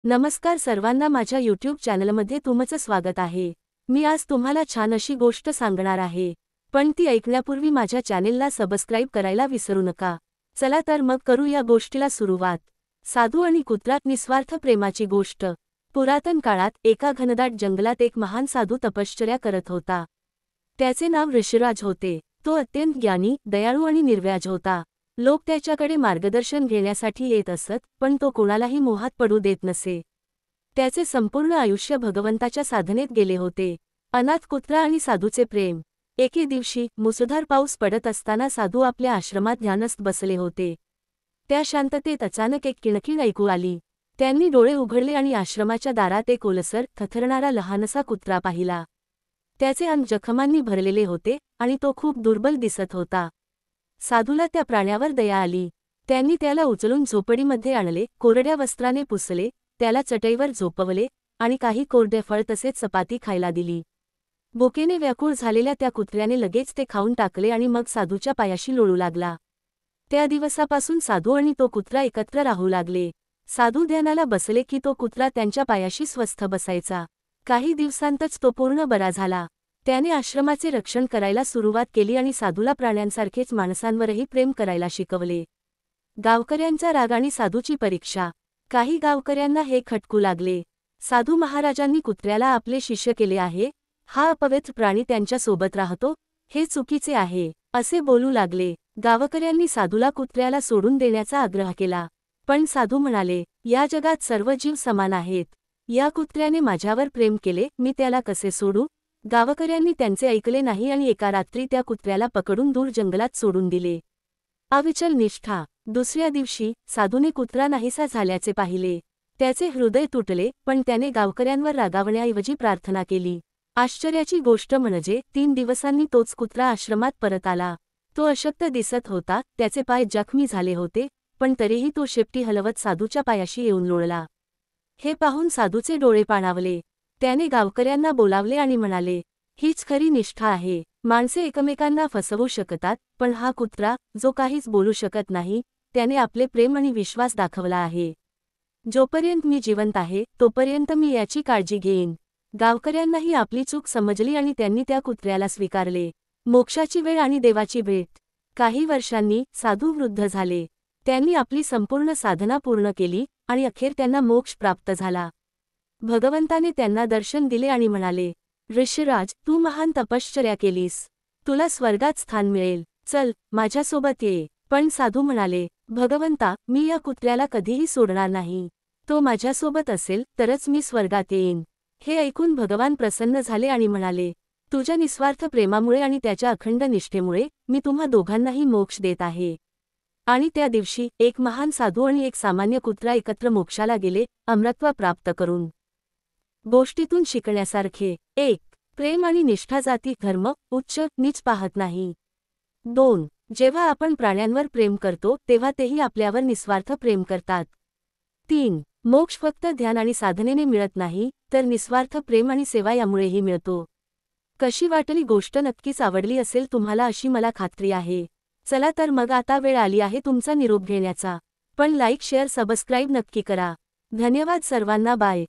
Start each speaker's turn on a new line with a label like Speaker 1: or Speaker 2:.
Speaker 1: नमस्कार सर्वांना, माझ्या यूट्यूब चॅनलमध्ये तुमचं स्वागत आहे। मी आज तुम्हाला छान अशी गोष्ट सांगणार आहे, पण ती ऐकण्यापूर्वी माझ्या चॅनेलला सबस्क्राइब करायला विसरू नका। चला तर मग करू या गोष्टीला सुरुवात। साधू आणि कुत्रा, निस्वार्थ प्रेमाची गोष्ट। पुरातन काळात एका घनदाट जंगलात एक महान साधू तपश्चर्या करत होता। त्याचे नाव ऋषिराज होते। तो अत्यंत ज्ञानी, दयाळू आणि निर्व्याज होता। लोक त्याच्याकडे मार्गदर्शन घेण्यासाठी येत असत, पण तो कोणालाही मोहात पडू देत नसे। त्याचे संपूर्ण आयुष्य भगवंताच्या साधनेत गेले होते। अनाथ कुत्रा आणि साधूचे प्रेम। एके दिवशी मुसळधार पाऊस पडत असताना साधू आपल्या आश्रमात ध्यानस्थ बसले होते। त्या शांततेत अचानक एक किणकिण ऐकू आली। त्यांनी डोळे उघडले आणि आश्रमाच्या दारात एक ओलसर, थरथरणारा लहानसा कुत्रा पाहिला। त्याचे अंग जखमांनी भरलेले होते आणि तो खूप दुर्बल दिसत होता। साधूला त्या प्राण्यावर दया आली। त्यांनी त्याला उचलून झोपडीमध्ये आणले, कोरड्या वस्त्राने पुसले, त्याला चटईवर झोपवले आणि काही कोरडे फळ तसेच चपाती खायला दिली। भुकेने व्याकुळ झालेल्या त्या कुत्र्याने लगेच ते खाऊन टाकले आणि मग साधूच्या पायाशी लोळू लागला। त्या दिवसापासून साधू आणि तो कुत्रा एकत्र राहू लागले। साधू ध्यानाला बसले की तो कुत्रा त्यांच्या पायाशी स्वस्थ बसायचा। काही दिवसांतच तो पूर्ण बरा झाला। त्याने आश्रमाचे रक्षण करायला सुरुवात केली आणि साधूला प्राण्यांसारखेच माणसांवरही प्रेम करायला शिकवले। गावकऱ्यांचा राग आणि साधूची परीक्षा। काही गावकऱ्यांना हे खटकू लागले। साधू महाराजांनी कुत्र्याला आपले शिष्य केले आहे, हा अपवित्र प्राणी त्यांच्या सोबत राहतो, हे चुकीचे आहे, असे बोलू लागले। गावकऱ्यांनी साधूला कुत्र्याला सोडून देण्याचा आग्रह केला, पण साधू म्हणाले, या जगात सर्व जीव समान आहेत। या कुत्र्याने माझ्यावर प्रेम केले, मी त्याला कसे सोडू? गावकऱ्यांनी त्यांचे ऐकले नाही आणि एका रात्री त्या कुत्र्याला पकडून दूर जंगलात सोडून दिले। अविचल निष्ठा। दुसऱ्या दिवशी साधूने कुत्रा नाहीसा झाल्याचे पाहिले। त्याचे हृदय तुटले, पण त्याने गावकऱ्यांवर रागावण्याऐवजी प्रार्थना केली। आश्चर्याची गोष्ट म्हणजे 3 दिवसांनी तोच कुत्रा आश्रमात परत आला। तो अशक्त दिसत होता, त्याचे पाय जखमी झाले होते, पण तरीही तो शेपटी हलवत साधूच्या पायाशी येऊन लोळला। हे पाहून साधूचे डोळे पाणावले। त्याने गावकऱ्यांना बोलावले आणि म्हणाले, हीच खरी निष्ठा आहे। माणसे एकमेकांना फसवू शकतात, पण हा कुत्रा, जो काहीच बोलू शकत नाही, त्याने आपले प्रेम आणि विश्वास दाखवला आहे। जोपर्यंत मी जिवंत आहे, तोपर्यंत मी याची काळजी घेईन। गावकऱ्यांनाही आपली चूक समजली आणि त्यांनी त्या कुत्र्याला स्वीकारले। मोक्षाची वेळ आणि देवाची भेट। काही वर्षांनी साधू वृद्ध झाले। त्यांनी आपली संपूर्ण साधना पूर्ण केली आणि अखेर त्यांना मोक्ष प्राप्त झाला। भगवंताने त्यांना दर्शन दिले आणि म्हणाले, ऋषिराज, तू महान तपश्चर्या केलीस, तुला स्वर्गात स्थान मिळेल, चल माझ्यासोबत ये। पण साधू म्हणाले, भगवंता, मी या कुत्र्याला कधीही सोडणार नाही। तो माझ्यासोबत असेल तरच मी स्वर्गात येईन। हे ऐकून भगवान प्रसन्न झाले आणि म्हणाले, तुझ्या निस्वार्थ प्रेमामुळे आणि त्याच्या अखंड निष्ठेमुळे मी तुम्हा दोघांनाही मोक्ष देत आहे। आणि त्या दिवशी एक महान साधू आणि एक सामान्य कुत्रा एकत्र मोक्षाला गेले, अमरत्व प्राप्त करून। गोष्टीतून शिकण्यासारखे। 1. प्रेम आणि निष्ठा जाती, धर्म, उच्च नीच पाहत नाही। 2. जेव्हा आपण प्राण्यांवर प्रेम करतो तेव्हा तेही आपल्यावर निस्वार्थ प्रेम करतात। 3. मोक्ष फक्त ध्यान आणि साधनेने मिळत नाही, तर निस्वार्थ प्रेम आणि सेवा यामुळेही मिळतो। कशी वाटली गोष्ट? नक्कीच आवडली असेल तुम्हाला अशी मला खात्री आहे। चला तर मग आता वेळ आली आहे तुमचा निरोप घेण्याचा। पण लाईक, शेअर, सबस्क्राईब नक्की करा। धन्यवाद सर्वांना, बाय।